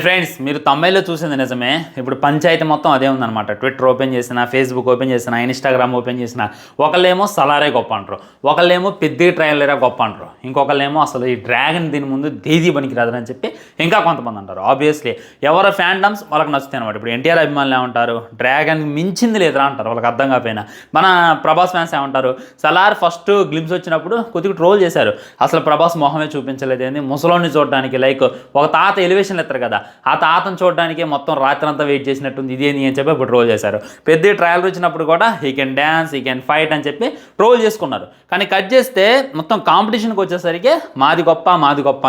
Friends మీరు తమిళ్లో చూసింది నిజమే. ఇప్పుడు పంచాయతీ మొత్తం అదే ఉందన్నమాట. ట్విట్టర్ ఓపెన్ చేసినా, ఫేస్బుక్ ఓపెన్ చేసినా, ఇన్స్టాగ్రామ్ ఓపెన్ చేసినా ఒకళ్ళేమో సలారే గొప్ప అంటారు, ఒకళ్ళేమో పెద్ద ట్రయలరా గొప్ప అంటారు, ఇంకొకళ్ళేమో అసలు ఈ డ్రాగన్ దీని ముందు దేదీ పనికి రాదని చెప్పి ఇంకా కొంతమంది అంటారు. ఆబ్వియస్లీ ఎవరి ఫ్యాండమ్స్ వాళ్ళకి నచ్చుతాయి అనమాట. ఇప్పుడు ఎన్టీఆర్ అభిమానులు ఏమంటారు, డ్రాగన్ మించింది లేదురా అంటారు, వాళ్ళకి అర్థం కాకపోయినా. మన ప్రభాస్ ఫ్యాన్స్ ఏమంటారు, సలార్ ఫస్ట్ గ్లిమ్స్ వచ్చినప్పుడు కొద్దిగా ట్రోల్ చేశారు, అసలు ప్రభాస్ మొహమే చూపించలేదు ఏంది, ముసలోని చూడడానికి లైక్ ఒక తాత ఎలివేషన్లు ఎత్తారు కదా, ఆ తాతను చూడడానికి మొత్తం రాత్రి అంతా వెయిట్ చేసినట్టుంది ఇదేని అని చెప్పి ఇప్పుడు ట్రోల్ చేశారు. పెద్ద ట్రయల్ వచ్చినప్పుడు కూడా he can dance, he can fight అని చెప్పి ట్రోల్ చేసుకున్నారు. కానీ కట్ చేస్తే మొత్తం కాంపిటీషన్కి వచ్చేసరికి మాది గొప్ప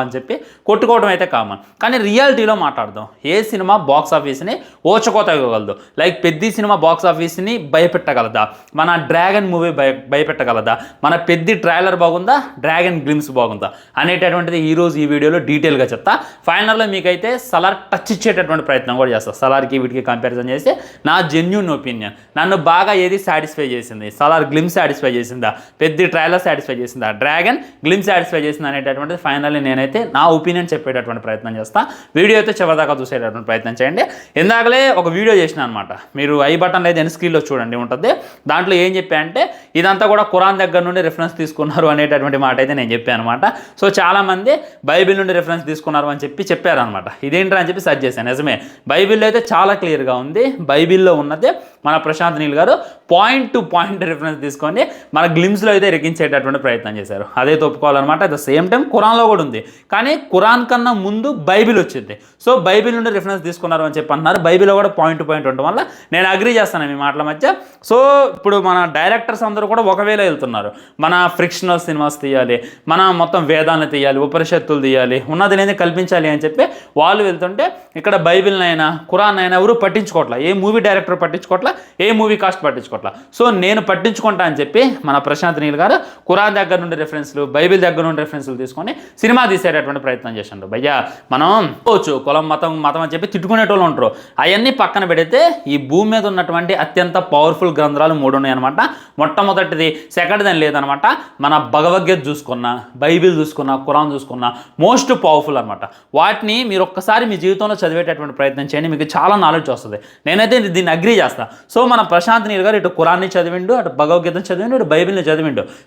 అని చెప్పి కొట్టుకోవడం అయితే కామన్. కానీ రియాలిటీలో మాట్లాడదాం, ఏ సినిమా బాక్స్ ఆఫీస్ని ఓచకోత ఇవ్వగలదు, లైక్ పెద్ద సినిమా బాక్స్ ఆఫీస్ని భయపెట్టగలదా, మన డ్రాగన్ మూవీ భయపెట్టగలదా, మన పెద్ద ట్రైలర్ బాగుందా, డ్రాగన్ గ్లిమ్స్ బాగుందా అనేటటువంటిది ఈరోజు ఈ వీడియోలో డీటెయిల్గా చెప్తా. ఫైనల్లో మీకైతే సలార్ టచ్ ఇచ్చేటటువంటి ప్రయత్నం కూడా చేస్తా. సలార్కి వీటికి కంపారిజన్ చేస్తే నా జెన్యూన్ ఒపీనియన్, నన్ను బాగా ఏది సాటిస్ఫై చేసింది, సలార్ గ్లిమ్స్ సాటిస్ఫై చేసిందా, పెద్ద ట్రైలర్ సాటిస్ఫై చేసిందా, డ్రాగన్ గ్లిమ్స్ సాటిస్ఫై చేసిందా అనేటటువంటిది ఫైనల్లీ నేనైతే నా ఒపీనియన్ చెప్పేటటువంటి ప్రయత్నం చేస్తా. వీడియో అయితే చివరిదాకా చూసేటటువంటి ప్రయత్నం చేయండి. ఇందాకలే ఒక వీడియో చేసిన అనమాట, మీరు ఐ బటన్ అయితే ఎన్ స్క్రీన్లో చూడండి ఉంటుంది. దాంట్లో ఏం చెప్పా అంటే ఇదంతా కూడా ఖురాన్ దగ్గర నుండి రిఫరెన్స్ తీసుకున్నారు అనేటటువంటి మాట అయితే నేను చెప్పాను అనమాట. సో చాలామంది బైబిల్ నుండి రిఫరెన్స్ తీసుకున్నారు అని చెప్పారనమాట. ఇదేంట్రా అని చెప్పి సర్చ్ చేశాను. నిజమే, బైబిల్లో అయితే చాలా క్లియర్గా ఉంది. బైబిల్లో ఉన్నదే మన ప్రశాంత్ నీల్ గారు పాయింట్ టు పాయింట్ రిఫరెన్స్ తీసుకొని మన గ్లిమ్స్లో అయితే ఎరికించేటటువంటి ప్రయత్నం చేశారు. అదే ఒప్పుకోవాలన్నమాట. అట్ ద సేమ్ టైం ఖురాన్లో కూడా ఉంది, కానీ ఖురాన్ కన్నా ముందు బైబిల్ వచ్చింది. సో బైబిల్ నుండి రిఫరెన్స్ తీసుకున్నారు అని చెప్పి అన్నారు. బైబిల్లో కూడా పాయింట్ టు పాయింట్ ఉండడం వల్ల నేను అగ్రీ చేస్తాను మీ మాటల మధ్య. సో ఇప్పుడు మన డైరెక్టర్స్ అందరూ కూడా ఒకవేళ వెళ్తున్నారు, మన ఫ్రిక్షనల్ సినిమాస్ తీయాలి, మన మొత్తం వేదాలను తీయాలి, ఉపనిషత్తులు తీయాలి, ఉన్నది లేని కల్పించాలి అని చెప్పి వాళ్ళు వెళ్తుంటే ఇక్కడ బైబిల్నైనా ఖురాన్ అయినా ఎవరు పట్టించుకోవట్లా, ఏ మూవీ డైరెక్టర్ పట్టించుకోవట్లా, ఏ మూవీ కాస్ట్ పట్టించుకోవట్లా. సో నేను పట్టించుకుంటా అని చెప్పి మన ప్రశాంత్ నీల్ గారు ఖురాన్ దగ్గర నుండి రెఫరెన్స్లు, బైబిల్ దగ్గర నుండి రెఫరెన్స్లు తీసుకొని సినిమా తీసేటటువంటి ప్రయత్నం చేశాడు. భయ్యా మనం పోవచ్చు కులం మతం అని చెప్పి తిట్టుకునేటోళ్ళు ఉంటారు, అవన్నీ పక్కన పెడితే ఈ భూమి మీద ఉన్నటువంటి అత్యంత పవర్ఫుల్ గ్రంథాలు 3 ఉన్నాయన్నమాట. మొట్టమొదటిది సెకండ్ దాని లేదనమాట. మన భగవద్గీత చూసుకున్నా, బైబిల్ చూసుకున్నా, ఖురాన్ చూసుకున్నా మోస్ట్ పవర్ఫుల్ అనమాట. వాటిని మీరు ఒక్కసారి మీ జీవితంలో చదివేటటువంటి ప్రయత్నం చేయండి, మీకు చాలా నాలెడ్జ్ వస్తుంది. నేనైతే దీన్ని అగ్రీ చేస్తా. సో మన ప్రశాంత్ నీల్ గారు ఇటు ఖురాన్ని చదివిండు, అటు భగవద్గీతను చదివిండు, ఇటు బైబిల్ని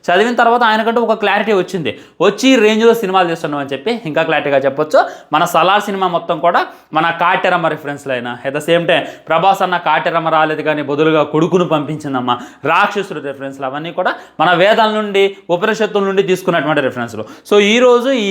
చదివిన తర్వాత ఆయనకంటూ ఒక క్లారిటీ వచ్చింది. వచ్చి రేంజ్లో సినిమాలు చేస్తున్నాం అని చెప్పి ఇంకా క్లారిటీగా చెప్పొచ్చు. మన సలార్ సినిమా మొత్తం కూడా మన కాటెరమ్మ రిఫరెన్స్లు అయినా, at the same time Prabhas అన్న కాటెరమ్మ రాలేదు కానీ బదులుగా కొడుకును పంపించిందమ్మా, రాక్షసుడు రిఫరెన్స్లు, అవన్నీ కూడా మన వేదాల నుండి ఉపనిషత్తుల నుండి తీసుకున్నటువంటి రిఫరెన్స్లు. సో ఈరోజు ఈ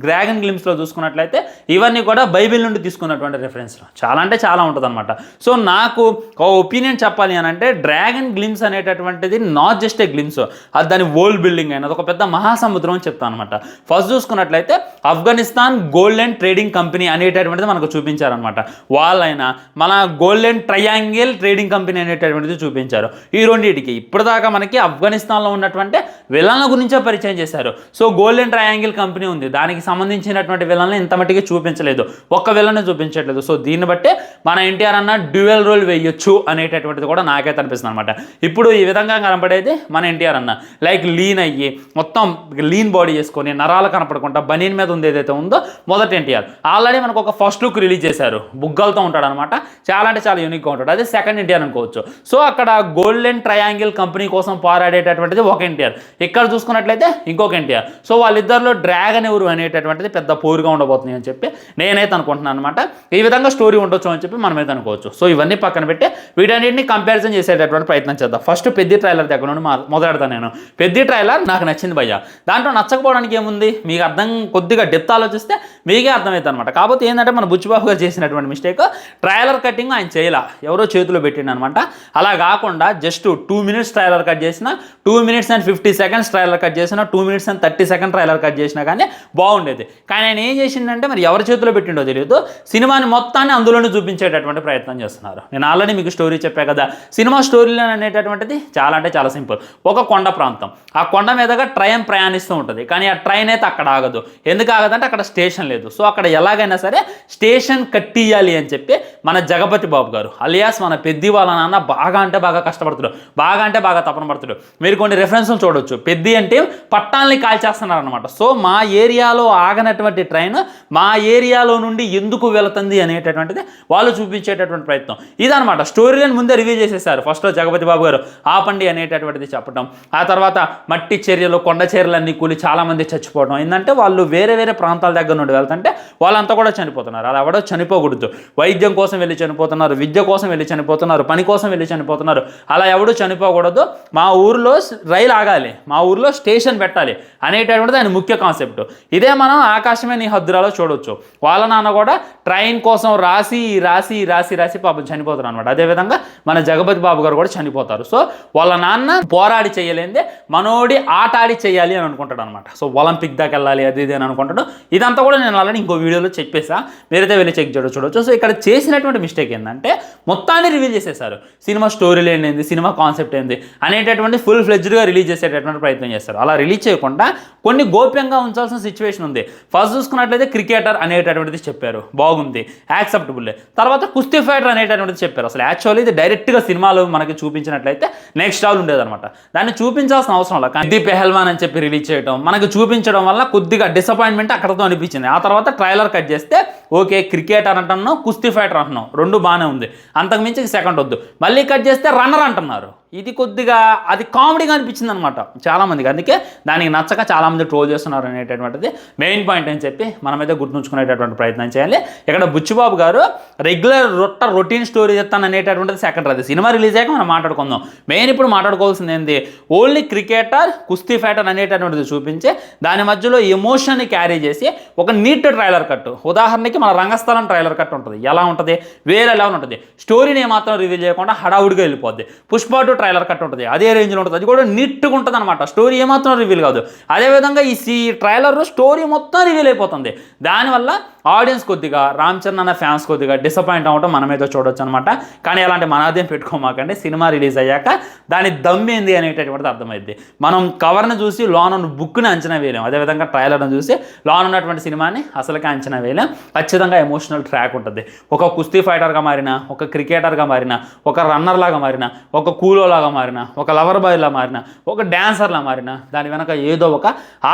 డ్రాగన్ గ్లిమ్స్లో చూసుకున్నట్లయితే ఇవన్నీ కూడా బైబిల్ నుండి తీసుకున్నటువంటి రిఫరెన్స్లు చాలా అంటే చాలా ఉంటుంది అనమాట. సో నాకు ఒక ఒపీనియన్ చెప్పాలి అని అంటే డ్రాగన్ గ్లిమ్స్ అనేటటువంటిది నాట్ జస్ట్ ఏ గ్లిమ్స్, అది దాని వరల్డ్ బిల్డింగ్ అయినా ఒక పెద్ద మహాసముద్రం అని చెప్తాను అనమాట. ఫస్ట్ చూసుకున్నట్లయితే ఆఫ్ఘనిస్తాన్ గోల్డెన్ ట్రేడింగ్ కంపెనీ అనేటటువంటిది మనకు చూపించారనమాట. వాళ్ళైనా మన గోల్డెన్ ట్రయాంగిల్ ట్రేడింగ్ కంపెనీ అనేటటువంటిది చూపించారు. ఈ రెండింటికి ఇప్పటిదాకా మనకి ఆఫ్ఘనిస్తాన్లో ఉన్నటువంటి విలన్ల గురించే పరిచయం చేశారు. సో గోల్డెన్ ట్రయాంగిల్ కంపెనీ ఉంది, దానికి సంబంధించినటువంటి విలన్లు ఇంత మట్టికి చూపించలేదు, ఒక్క విలన్ చూపించట్లేదు. సో దీన్ని బట్టే మన ఎన్టీఆర్ అన్న డ్యూయల్ రోల్ వేయొచ్చు అనేటటువంటిది కూడా నాకైతే అనిపిస్తుంది అనమాట. ఇప్పుడు ఈ విధంగా కనపడేది మన ఎన్టీఆర్ అన్న లైక్ లీన్ అయ్యి మొత్తం లీన్ బాడీ చేసుకొని నరాలు కనపడకుండా బనీన్ మీద ఉంది ఏదైతే ఉందో మొదటి ఎన్టీఆర్. ఆల్రెడీ మనకు ఒక ఫస్ట్ లుక్ రిలీజ్ చేశారు, బుగ్గలతో ఉంటాడు అనమాట, చాలా అంటే చాలా యూనిక్గా ఉంటాడు. అదే సెకండ్ ఎన్టీఆర్ అనుకోవచ్చు. సో అక్కడ గోల్డెన్ ట్రయాంగిల్ కంపెనీ కోసం పోరాడేటటువంటిది ఒక ఎన్టీఆర్, ఇక్కడ చూసుకున్నట్లయితే ఇంకొక ఎన్టీఆర్. సో వాళ్ళిద్దరిలో డ్రాగన్ ఎవరు అనేటటువంటిది పెద్ద పోరుగా ఉండబోతుంది అని చెప్పి నేనైతే అనుకుంటున్నాను అనమాట. ఈ విధంగా స్టోరీ ఉండొచ్చు అని చెప్పి మనమైతే అనుకోవచ్చు. సో ఇవన్నీ పక్కన పెట్టి వీటన్నిటిని కంపారిజన్ చేసేటటువంటి ప్రయత్నం చేద్దాం. ఫస్ట్ పెద్ద ట్రైలర్ దగ్గర నుండి మొదలెడతాను నేను. పెద్ద ట్రైలర్ నాకు నచ్చింది భయ్య. దాంట్లో నచ్చకపోవడానికి ఏముంది, మీకు అర్థం కొద్దిగా డెప్త్ ఆలోచిస్తే మీకే అర్థమవుతుంది అనమాట. కాకపోతే ఏంటంటే మన బుచ్చిబాబు గారు చేసినటువంటి మిస్టేక్, ట్రైలర్ కటింగ్ ఆయన చేయాల, ఎవరో చేతిలో పెట్టిండు అనమాట. అలా కాకుండా జస్ట్ 2 minutes ట్రైలర్ కట్ చేసిన, 2 minutes and 50 seconds trailer cut చేసిన, 2 minutes and 30 seconds trailer cut చేసినా కానీ బాగుండేది. కానీ ఆయన ఏం చేసిండంటే మరి ఎవరి చేతిలో పెట్టిండో తెలియదు, సినిమాని మొత్తాన్ని అందులోనే చూపించేటటువంటి ప్రయత్నం చేస్తున్నారు. నేను ఆల్రెడీ మీకు స్టోరీ చెప్పా కదా, సినిమా స్టోరీలో అనేటటువంటిది చాలా అంటే చాలా సింపుల్. ఒక కొండ ప్రాంతం, ఆ కొండ మీదగా ట్రైన్ ప్రయాణిస్తూ ఉంటుంది, కానీ ఆ ట్రైన్ అయితే అక్కడ ఆగదు. ఎందుకు ఆగదంటే అక్కడ స్టేషన్ లేదు. సో అక్కడ ఎలాగైనా సరే స్టేషన్ కట్టియాలి అని చెప్పి మన జగపతి బాబు గారు అలియాస్ మన పెద్ది వాళ్ళ నాన్న బాగా అంటే బాగా కష్టపడుతాడు, బాగా అంటే బాగా తపన పడుతాడు. మీరు కొన్ని రెఫరెన్స్లు చూడొచ్చు. పెద్ది అంటే పట్టాలని కాల్చేస్తున్నారు అనమాట. సో మా ఏరియాలో ఆగనటువంటి ట్రైన్ మా ఏరియాలో నుండి ఎందుకు వెళుతుంది అనేటటువంటిది వాళ్ళు చూపించేటటువంటి ప్రయత్నం ఇదనమాట. స్టోరీ లైన్ ముందే రివ్యూ చేసేసారు. ఫస్ట్లో జగపతి బాబు గారు ఆపండి అనేటటువంటిది చెప్పడం, ఆ తర్వాత మట్టి చర్యలు కొండ చర్యలన్నీ కూలి చాలామంది చచ్చిపోవడం. ఏంటంటే వాళ్ళు వేరే వేరే ప్రాంతాల దగ్గర నుండి వెళ్తుంటే వాళ్ళంతా కూడా చనిపోతున్నారు. అలా ఎవడో చనిపోకూడదు. వైద్యం కోసం వెళ్ళి చనిపోతున్నారు, విద్య కోసం వెళ్ళి చనిపోతున్నారు, పని కోసం వెళ్ళి చనిపోతున్నారు. అలా ఎవడు చనిపోకూడదు. మా ఊరిలో రైలు ఆగాలి, మా ఊరిలో స్టేషన్ పెట్టాలి అనేటటువంటిది ఆయన ముఖ్య కాన్సెప్ట్. ఇదే మనం ఆకాశమే నీ హద్దురాలో చూడవచ్చు. వాళ్ళ నాన్న కూడా ట్రైన్ కోసం రాసి రాసి రాసి రాసి పాపం చనిపోతారు అనమాట. అదేవిధంగా మన జగపతి బాబు గారు కూడా చనిపోతారు. సో వాళ్ళ నాన్న పోరాడి చేయలేందే మనోడి ఆట ఆడి చేయాలి అని అనుకుంటాడు అనమాట. సో ఒలింపిక్ దాకా వెళ్ళాలి అది ఇది అని అనుకుంటాడు. ఇదంతా కూడా నేను ఆల్రెడీ ఇంకో వీడియోలో చెప్పేసా, మీరైతే వెళ్ళి చెక్ చూడొచ్చు. సో ఇక్కడ చేసినటువంటి మిస్టేక్ ఏంటంటే మొత్తాన్ని రివీల్ చేసేసారు. సినిమా స్టోరీ లైన్ ఏంది, సినిమా కాన్సెప్ట్ ఏంది అనేటటువంటి ఫుల్ ఫ్లెడ్జ్డ్గా రిలీజ్ చేసేటటువంటి ప్రయత్నం చేస్తారు. అలా రిలీజ్ చేయకుండా కొన్ని గోప్యంగా ఉంచాల్సిన సిచ్యువేషన్ ఉంది. ఫస్ట్ చూసుకున్నట్లయితే క్రికెటర్ అనేటటువంటిది చెప్పారు, బాగుంది, యాక్సెప్టబుల్. తర్వాత కుస్తీ ఫైటర్ అనేటటువంటిది చెప్పారు. అసలు యాక్చువల్లీ ఇది డైరెక్ట్గా సినిమాలో మనకి చూపించినట్లయితే నెక్స్ట్ లెవెల్ ఉండేదన్నమాట. దాన్ని చూపించాల్సిన అవసరం లేదు. కానీ పెహల్వాన్ అని చెప్పి రిలీజ్ చేయడం మనకి చూపించడం వల్ల కొద్దిగా డిసప్పాయింట్మెంట్ అక్కడతో అనిపించింది. ఆ తర్వాత ట్రైలర్ కట్ చేస్తే ఓకే క్రికెటర్ అంటున్నాం, కుస్తీ ఫైటర్ అంటున్నాం, రెండు బాగానే ఉంది, అంతకుమించి సెకండ్ వద్దు. మళ్ళీ కట్ చేస్తే రన్నర్ అంటున్నారు. ఇది కొద్దిగా అది కామెడీగా అనిపించింది అనమాట చాలామందికి. అందుకే దానికి నచ్చక చాలామంది ట్రోల్ చేస్తున్నారు అనేటటువంటిది మెయిన్ పాయింట్ అని చెప్పి మనమైతే గుర్తుంచుకునేటటువంటి ప్రయత్నం చేయాలి. ఇక్కడ బుచ్చిబాబు గారు రెగ్యులర్ రొటీన్ స్టోరీ చెప్తాను అనేటటువంటిది సెకండ్. అది సినిమా రిలీజ్ అయ్యాక మనం మాట్లాడుకుందాం. మెయిన్ ఇప్పుడు మాట్లాడుకోవాల్సింది ఏంటి, ఓన్లీ క్రికెటర్ కుస్తీ ఫైటర్ అనేటటువంటిది చూపించి దాని మధ్యలో ఎమోషన్ని క్యారీ చేసి ఒక నీట్ ట్రైలర్ కట్. ఉదాహరణకి మన రంగస్థలం ట్రైలర్ కట్ ఉంటుంది, ఎలా ఉంటుంది, వేరే లెవెల్ ఉంటుంది. స్టోరీని ఏమాత్రం రివీల్ చేయకుండా హడావుడిగా వెళ్ళిపోద్ది. పుష్ప 2 ట్రైలర్ కట్ ఉంటుంది, అదే రేంజ్లో ఉంటుంది, అది కూడా నీట్గా ఉంటుంది అనమాట. స్టోరీ ఏమాత్రం రివీల్ కాదు. అదేవిధంగా ఈ ట్రైలర్ స్టోరీ మొత్తం రివీల్ అయిపోతుంది. దానివల్ల ఆడియన్స్ కొద్దిగా రామ్ చరణ్ అన్న ఫ్యాన్స్ కొద్దిగా డిసప్పాయింట్ అవ్వడం మనమైతే చూడొచ్చు అనమాట. కానీ అలాంటి మనాదేం పెట్టుకోమాకండి. సినిమా రిలీజ్ అయ్యాక దాని దమ్మేంది అనేటటువంటిది అర్థమైంది. మనం కవర్ని చూసి లోన బుక్ని అంచనా వేయలేం, అదేవిధంగా ట్రైలర్ని చూసి లోన ఉన్నటువంటి సినిమాని అసలుగా అంచనా వేయలేం. ఖచ్చితంగా ఎమోషనల్ ట్రాక్ ఉంటుంది. ఒక కుస్తీ ఫైటర్గా మారిన, ఒక క్రికెటర్గా మారిన, ఒక రన్నర్ లాగా మారిన, ఒక కూలోలాగా మారిన, ఒక లవర్ బాయ్లా మారిన, ఒక డాన్సర్లా మారిన, దాని వెనక ఏదో ఒక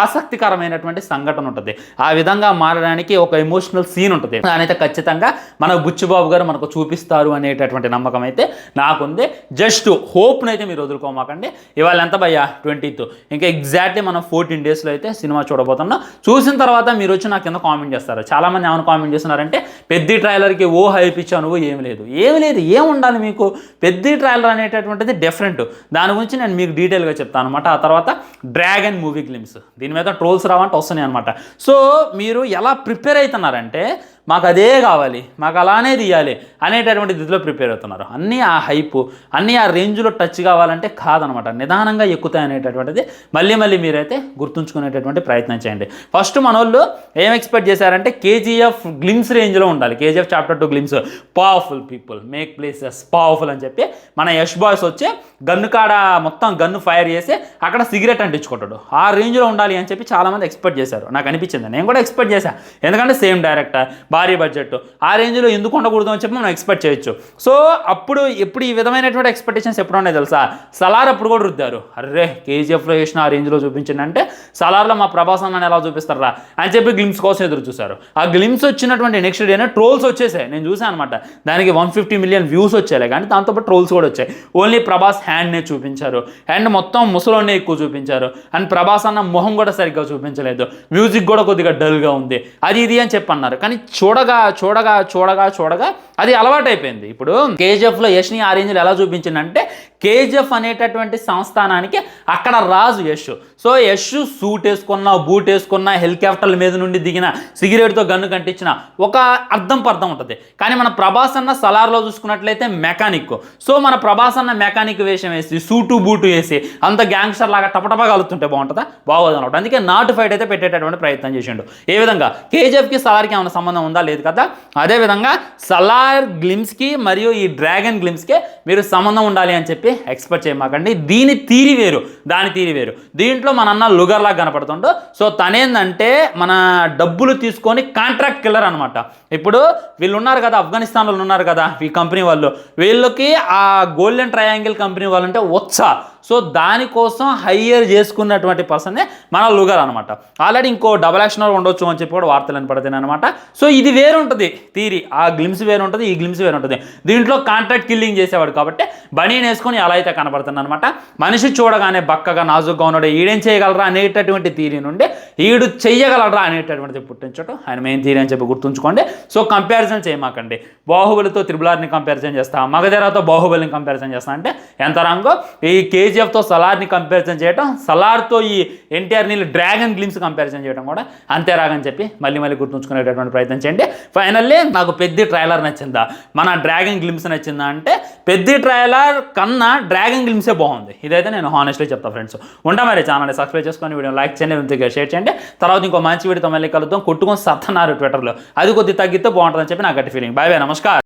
ఆసక్తికరమైనటువంటి సంఘటన ఉంటుంది. ఆ విధంగా మారడానికి ఒక ఎమోషనల్ సీన్ ఉంటుంది. దానైతే ఖచ్చితంగా మన బుచ్చిబాబు గారు మనకు చూపిస్తారు అనేటటువంటి నమ్మకం అయితే నాకుంది. జస్ట్ హోప్ని అయితే మీరు వదులుకోమాకండి. ఇవాళ ఎంత భయ్యా 20th, ఇంకా ఎగ్జాక్ట్లీ మనం 14 డేస్లో అయితే సినిమా చూడబోతున్నాం. చూసిన తర్వాత మీరు వచ్చి నాకు కింద కామెంట్ చేస్తారు. చాలామంది ఏమైనా కామెంట్ చేస్తున్నారంటే పెద్ద ట్రైలర్కి ఓ హైప్ ఇచ్చావు నువ్వు, ఏమి లేదు ఏం ఉండాలి మీకు. పెద్ద ట్రైలర్ అనేటటువంటిది డిఫరెంట్, దాని గురించి నేను మీకు డీటెయిల్గా చెప్తాను అనమాట. ఆ తర్వాత డ్రాగన్ మూవీ గ్లిమ్స్, దీని మీద ట్రోల్స్ రావంటే వస్తున్నాయి అనమాట. సో మీరు ఎలా ప్రిపేర్ అవుతున్నారంటే మాకు అదే కావాలి, మాకు అలానే తీయాలి అనేటటువంటి దిశలో ప్రిపేర్ అవుతున్నారు. అన్నీ ఆ హైప్, అన్నీ ఆ రేంజ్లో టచ్ కావాలంటే కాదనమాట, నిదానంగా ఎక్కుతాయి అనేటటువంటిది మళ్ళీ మీరైతే గుర్తుంచుకునేటటువంటి ప్రయత్నం చేయండి. ఫస్ట్ మన వాళ్ళు ఏం ఎక్స్పెక్ట్ చేశారంటే కేజీఎఫ్ గ్లిమ్స్ రేంజ్లో ఉండాలి. KGF chapter 2 glimpse, powerful people make places powerful అని చెప్పి మన యష్ బాయ్స్ వచ్చి గన్ను కాడ మొత్తం గన్ను ఫైర్ చేసి అక్కడ సిగరెట్ అంటించుకుంటాడు. ఆ రేంజ్లో ఉండాలి అని చెప్పి చాలామంది ఎక్స్పెక్ట్ చేశారు. నాకు అనిపించింది, నేను కూడా ఎక్స్పెక్ట్ చేశాను. ఎందుకంటే సేమ్ డైరెక్టర్, భారీ బడ్జెట్, ఆ రేంజ్లో ఎందుకు ఉండకూడదు అని చెప్పి మనం ఎక్స్పెక్ట్ చేయొచ్చు. సో అప్పుడు ఎప్పుడు ఈ విధమైనటువంటి ఎక్స్పెక్టేషన్స్ ఎప్పుడు ఉన్నాయి తెలుసా, సలార్ అప్పుడు కూడా రుద్దారు. అర్రే కేజీఎఫ్లో వేసిన ఆ రేంజ్లో చూపించిందంటే సలార్లో మా ప్రభాస్ అన్న ఎలా చూపిస్తారా అని చెప్పి గ్లిమ్స్ కోసం ఎదురు చూశారు. ఆ గ్లిమ్స్ వచ్చినటువంటి నెక్స్ట్ డేనే ట్రోల్స్ వచ్చేసాయి. నేను చూసాను అనమాట, దానికి 150 million వ్యూస్ వచ్చాయి. కానీ దాంతోపాటు ట్రోల్స్ కూడా వచ్చాయి. ఓన్లీ ప్రభాస్ హ్యాండ్నే చూపించారు, అండ్ మొత్తం ముసలోనే ఎక్కువ చూపించారు, అండ్ ప్రభాస్ అన్న మొహం కూడా సరిగ్గా చూపించలేదు, మ్యూజిక్ కూడా కొద్దిగా డల్గా ఉంది, అది ఇది అని చెప్పి అన్నారు. కానీ చూడగా చూడగా చూడగా చూడగా అది అలవాటు అయిపోయింది. ఇప్పుడు కేజీఎఫ్లో యష్ని ఆ రేంజ్లో ఎలా చూపించిందంటే, కేజీఎఫ్ అనేటటువంటి సంస్థానానికి అక్కడ రాజు యష్. సో యష్ సూట్ వేసుకున్నా, బూట్ వేసుకున్నా, హెలికాప్టర్ల మీద నుండి దిగిన, సిగరెట్తో గన్ను కంటించిన ఒక అర్థం ఉంటుంది. కానీ మన ప్రభాస్ అన్న సలార్లో చూసుకున్నట్లయితే మెకానిక్. సో మన ప్రభాస్ అన్న మెకానిక్ వేషం వేసి, సూటు బూటు వేసి అంత గ్యాంగ్స్టర్ లాగా టపటపా కలుతుంటే బాగుంటుందా, బాగోదు అనమాట. అందుకే నాటు ఫైట్ అయితే పెట్టేటటువంటి ప్రయత్నం చేసిండు. ఏ విధంగా కేజీఎఫ్కి సలార్కి ఏమైనా సంబంధం ఉందా, లేదు కదా. అదేవిధంగా సలార్ సలార్ గ్లిమ్స్కి మరియు ఈ డ్రాగన్ గ్లిమ్స్కే మీరు సంబంధం ఉండాలి అని చెప్పి ఎక్స్పెక్ట్ చేయమాకండి. దీని తీరి వేరు, దాని తీరి వేరు. దీంట్లో మన అన్న లుగర్లాగా కనపడుతుండో. సో తనేందంటే మన డబ్బులు తీసుకొని కాంట్రాక్ట్ కిల్లర్ అనమాట. ఇప్పుడు వీళ్ళు ఉన్నారు కదా, ఆఫ్ఘనిస్తాన్లో ఉన్నారు కదా ఈ కంపెనీ వాళ్ళు, వీళ్ళకి ఆ గోల్డెన్ ట్రయాంగిల్ కంపెనీ వాళ్ళు అంటే సో దానికోసం హైయర్ చేసుకున్నటువంటి పర్సనే మన లుగర్ అనమాట. ఆల్రెడీ ఇంకో డబల్ యాక్షన్ ఉండొచ్చు అని చెప్పి కూడా వార్తలు వినపడుతున్నాయి అనమాట. సో ఇది వేరు ఉంటుంది తీరి, ఆ గ్లిమ్స్ వేరు ఉంటుంది, ఈ గ్లిమ్స్ వేరు ఉంటుంది. దీంట్లో కాంట్రాక్ట్ కిల్లింగ్ చేసేవాడు కాబట్టి బనీని వేసుకొని అలా అయితే కనపడుతుంది అనమాట. మనిషి చూడగానే బక్కగా నాజుగ్గా ఉన్నాడు, ఈడేం చేయగలరా అనేటటువంటి తీరి నుండి ఈడు చెయ్యగలరా అనేటటువంటిది పుట్టించడం ఆయన మెయిన్ తీరి అని చెప్పి గుర్తుంచుకోండి. సో కంపారిజన్ చేయమాకండి. బాహుబలితో త్రిబులార్ని కంపారిజన్ చేస్తా, మగధీరాతో బాహుబలిని కంపారిజన్ చేస్తా అంటే ఎంత రంగో. ఈ కేజీఎఫ్తో సలార్ని కంపారిజన్ చేయడం, సలార్తో ఈ ఎన్టీఆర్ నీళ్ళు డ్రాగన్ గ్లిమ్స్ కంపారిజన్ చేయడం కూడా అంతే రాగని చెప్పి మళ్ళీ గుర్తుంచుకునేటటువంటి ప్రయత్నం చేయండి. ఫైనల్లీ నాకు పెద్ద ట్రైలర్ నచ్చిందా, మన డ్రాగన్ గ్లిమ్స్ నచ్చిందా అంటే పెద్ద ట్రైలర్ కన్నా డ్రాగన్ గ్లిమ్సే బాగుంది. ఇదైతే నేను హానెస్ట్లీ చెప్తాను ఫ్రెండ్స్. ఉంటా మరి ఛానల్ని సబ్స్క్రైబ్ చేసుకొని వీడియో లైక్ చేయండి, షేర్ చేయండి. తర్వాత ఇంకో మంచి వీడియోతో మళ్ళీ కలుద్దాం. కొట్టుకొని సత్తన్నారు ట్విట్టర్లో, అది కొద్ది తగ్గితే బాగుంటుందని చెప్పి నాకు గట్టి ఫీలింగ్. బాయ్ బాయ్, నమస్కారం.